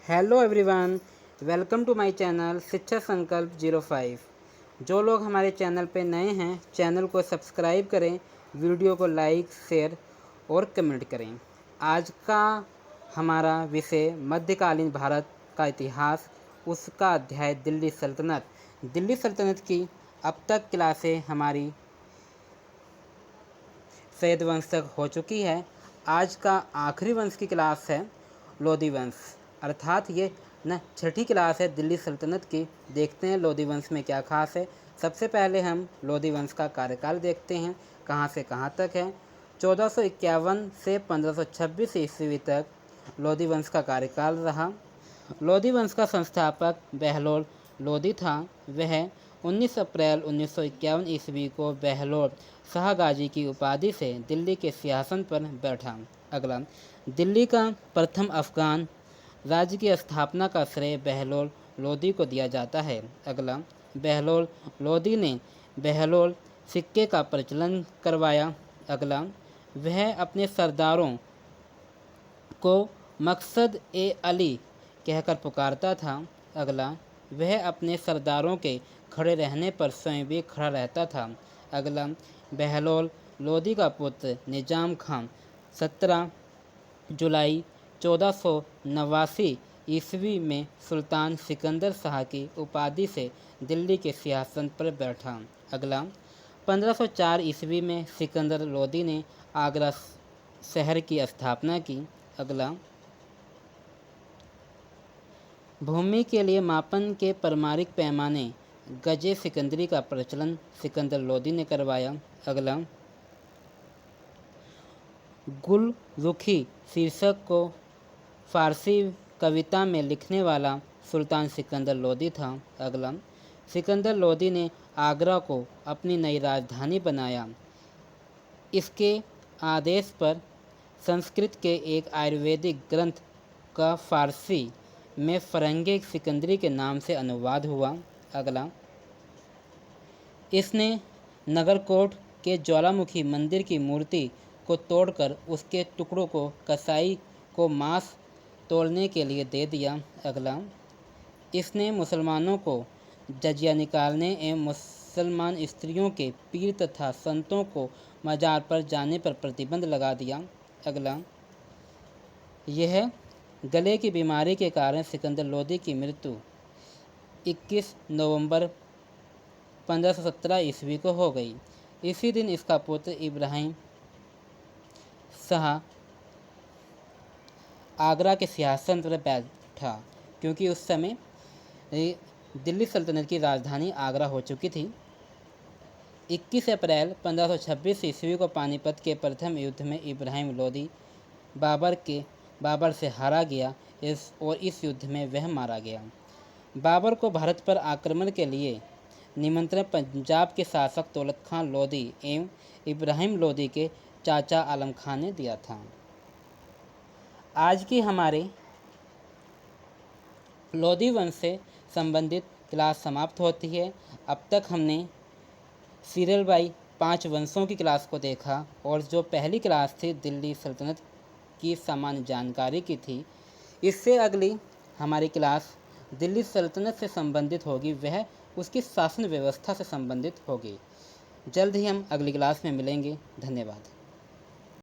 Hello everyone, welcome to my channel Shiksha Sankalp 05। जो लोग हमारे चैनल पे नए हैं, चैनल को सब्सक्राइब करें, वीडियो को लाइक, शेयर और कमेंट करें। आज का हमारा विषय मध्यकालीन भारत का इतिहास, उसका अध्याय दिल्ली सल्तनत। दिल्ली सल्तनत की अब तक क्लासें हमारी सैयद वंश तक हो चुकी है। आज का आखिरी वंश की क्लास है लोधी वंश, अर्थात ये न छठी क्लास है दिल्ली सल्तनत की। देखते हैं लोधी वंश में क्या खास है। सबसे पहले हम लोधी वंश का कार्यकाल देखते हैं, कहाँ से कहाँ तक है। 1451 से 1526 ईस्वी तक लोधी वंश का कार्यकाल रहा। लोधी वंश का संस्थापक बहलोल लोधी था। वह 19 अप्रैल 1951 ईस्वी को बहलोल शाहगाजी की उपाधि से दिल्ली के सिंहासन पर बैठा। अगला, दिल्ली का प्रथम अफगान राज्य की स्थापना का श्रेय बहलोल लोधी को दिया जाता है। अगला, बहलोल लोधी ने बहलोल सिक्के का प्रचलन करवाया। अगला, वह अपने सरदारों को मकसद ए अली कहकर पुकारता था। अगला, वह अपने सरदारों के खड़े रहने पर स्वयं भी खड़ा रहता था। अगला, बहलोल लोधी का पुत्र निजाम खान 17 जुलाई 1489 ईस्वी में सुल्तान सिकंदर शाह की उपाधि से दिल्ली के सिंहासन पर बैठा। अगला, 1504 ईस्वी में सिकंदर लोधी ने आगरा शहर की स्थापना की। अगला, भूमि के लिए मापन के परमाणिक पैमाने गजे सिकंदरी का प्रचलन सिकंदर लोधी ने करवाया। अगला, गुल रुखी शीर्षक को फारसी कविता में लिखने वाला सुल्तान सिकंदर लोधी था। अगला, सिकंदर लोधी ने आगरा को अपनी नई राजधानी बनाया। इसके आदेश पर संस्कृत के एक आयुर्वेदिक ग्रंथ का फारसी में फरंगे सिकंदरी के नाम से अनुवाद हुआ। अगला, इसने नगरकोट के ज्वालामुखी मंदिर की मूर्ति को तोड़कर उसके टुकड़ों को कसाई को मांस तोड़ने के लिए दे दिया। अगला, इसने मुसलमानों को जजिया निकालने एवं मुसलमान स्त्रियों के पीर तथा संतों को मजार पर जाने पर प्रतिबंध लगा दिया। अगला, यह गले की बीमारी के कारण सिकंदर लोधी की मृत्यु 21 नवंबर 1517 ईस्वी को हो गई। इसी दिन इसका पुत्र इब्राहिम शाह आगरा के सिंहासन पर बैठा, क्योंकि उस समय दिल्ली सल्तनत की राजधानी आगरा हो चुकी थी। 21 अप्रैल 1526 ईस्वी को पानीपत के प्रथम युद्ध में इब्राहिम लोधी बाबर से हारा गया और इस युद्ध में वह मारा गया। बाबर को भारत पर आक्रमण के लिए निमंत्रण पंजाब के शासक दौलत खान लोधी एवं इब्राहिम लोधी के चाचा आलम खान ने दिया था। आज की हमारे लोधी वंश से संबंधित क्लास समाप्त होती है। अब तक हमने सीरियल बाई 5 वंशों की क्लास को देखा और जो पहली क्लास थी दिल्ली सल्तनत की सामान्य जानकारी की थी। इससे अगली हमारी क्लास दिल्ली सल्तनत से संबंधित होगी, वह उसकी शासन व्यवस्था से संबंधित होगी। जल्द ही हम अगली क्लास में मिलेंगे। धन्यवाद।